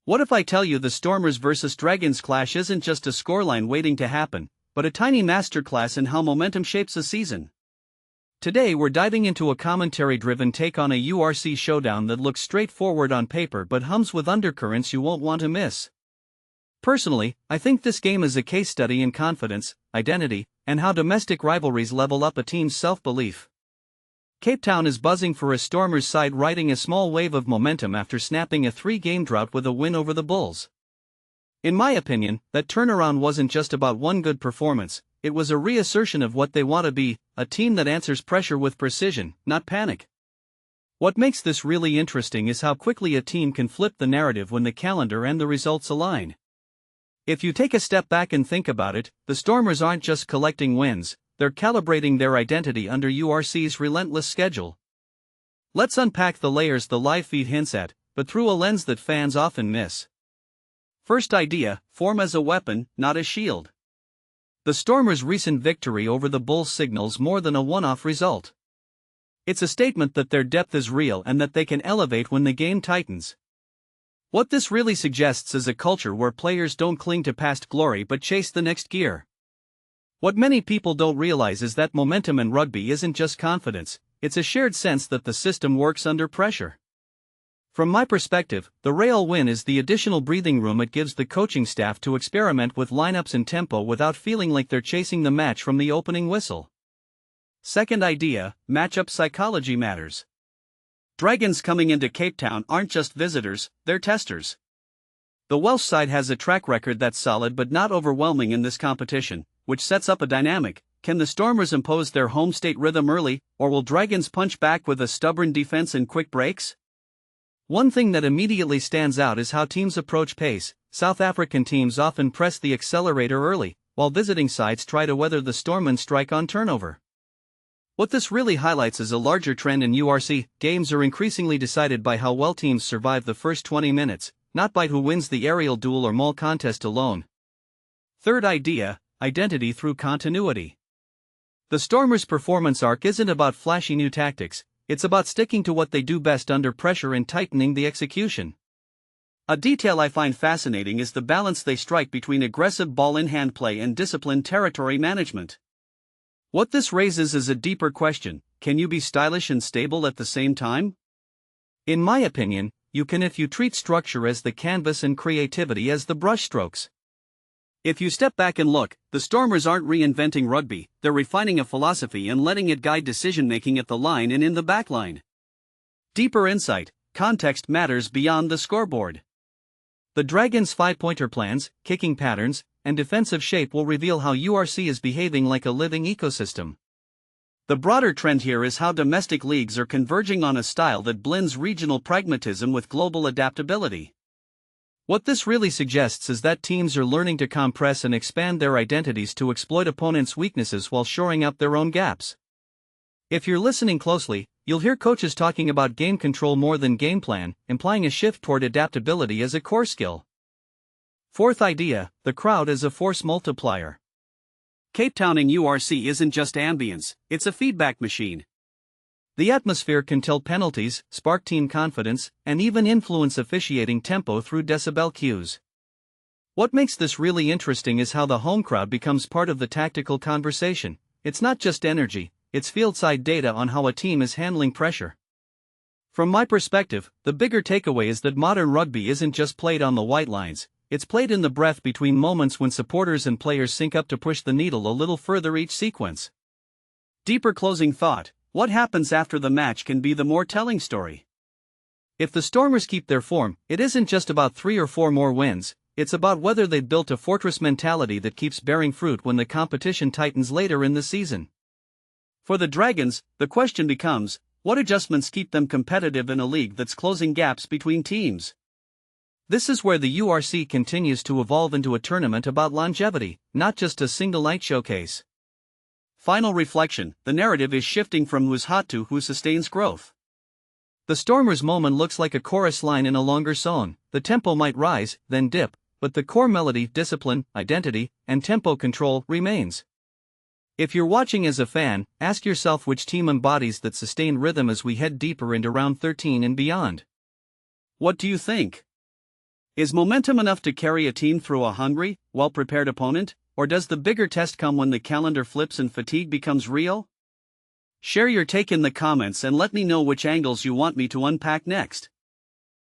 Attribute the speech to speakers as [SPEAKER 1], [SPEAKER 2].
[SPEAKER 1] What if I tell you the Stormers vs Dragons clash isn't just a scoreline waiting to happen, but a tiny masterclass in how momentum shapes a season? Today we're diving into a commentary-driven take on a URC showdown that looks straightforward on paper but hums with undercurrents you won't want to miss. Personally, I think this game is a case study in confidence, identity, and how domestic rivalries level up a team's self-belief. Cape Town is buzzing for a Stormers side riding a small wave of momentum after snapping a 3-game drought with a win over the Bulls. In my opinion, that turnaround wasn't just about one good performance, it was a reassertion of what they want to be, a team that answers pressure with precision, not panic. What makes this really interesting is how quickly a team can flip the narrative when the calendar and the results align. If you take a step back and think about it, the Stormers aren't just collecting wins, they're calibrating their identity under URC's relentless schedule. Let's unpack the layers the live feed hints at, but through a lens that fans often miss. First idea: form as a weapon, not a shield. The Stormers' recent victory over the Bulls signals more than a one-off result. It's a statement that their depth is real and that they can elevate when the game tightens. What this really suggests is a culture where players don't cling to past glory but chase the next gear. What many people don't realize is that momentum in rugby isn't just confidence, it's a shared sense that the system works under pressure. From my perspective, the Real win is the additional breathing room it gives the coaching staff to experiment with lineups and tempo without feeling like they're chasing the match from the opening whistle. Second idea: matchup psychology matters. Dragons coming into Cape Town aren't just visitors, they're testers. The Welsh side has a track record that's solid but not overwhelming in this competition, which sets up a dynamic. Can the Stormers impose their home state rhythm early, or will Dragons punch back with a stubborn defense and quick breaks? One thing that immediately stands out is how teams approach pace. South African teams often press the accelerator early, while visiting sides try to weather the storm and strike on turnover. What this really highlights is a larger trend in URC. Games are increasingly decided by how well teams survive the first 20 minutes, not by who wins the aerial duel or maul contest alone. Third idea: identity through continuity. The Stormers' performance arc isn't about flashy new tactics, it's about sticking to what they do best under pressure and tightening the execution. A detail I find fascinating is the balance they strike between aggressive ball-in-hand play and disciplined territory management. What this raises is a deeper question: can you be stylish and stable at the same time? In my opinion, you can if you treat structure as the canvas and creativity as the brushstrokes. If you step back and look, the Stormers aren't reinventing rugby, they're refining a philosophy and letting it guide decision-making at the line and in the backline. Deeper insight: context matters beyond the scoreboard. The Dragons' 5-pointer plans, kicking patterns, and defensive shape will reveal how URC is behaving like a living ecosystem. The broader trend here is how domestic leagues are converging on a style that blends regional pragmatism with global adaptability. What this really suggests is that teams are learning to compress and expand their identities to exploit opponents' weaknesses while shoring up their own gaps. If you're listening closely, you'll hear coaches talking about game control more than game plan, implying a shift toward adaptability as a core skill. Fourth idea: the crowd as a force multiplier. Cape Town in URC isn't just ambience, it's a feedback machine. The atmosphere can tell penalties, spark team confidence, and even influence officiating tempo through decibel cues. What makes this really interesting is how the home crowd becomes part of the tactical conversation. It's not just energy, it's field-side data on how a team is handling pressure. From my perspective, the bigger takeaway is that modern rugby isn't just played on the white lines, it's played in the breath between moments when supporters and players sync up to push the needle a little further each sequence. Deeper closing thought: what happens after the match can be the more telling story. If the Stormers keep their form, it isn't just about 3 or 4 more wins, it's about whether they've built a fortress mentality that keeps bearing fruit when the competition tightens later in the season. For the Dragons, the question becomes: what adjustments keep them competitive in a league that's closing gaps between teams? This is where the URC continues to evolve into a tournament about longevity, not just a single-night showcase. Final reflection: the narrative is shifting from who's hot to who sustains growth. The Stormers' moment looks like a chorus line in a longer song. The tempo might rise, then dip, but the core melody, discipline, identity, and tempo control remains. If you're watching as a fan, ask yourself which team embodies that sustained rhythm as we head deeper into round 13 and beyond. What do you think? Is momentum enough to carry a team through a hungry, well-prepared opponent, or does the bigger test come when the calendar flips and fatigue becomes real? Share your take in the comments and let me know which angles you want me to unpack next.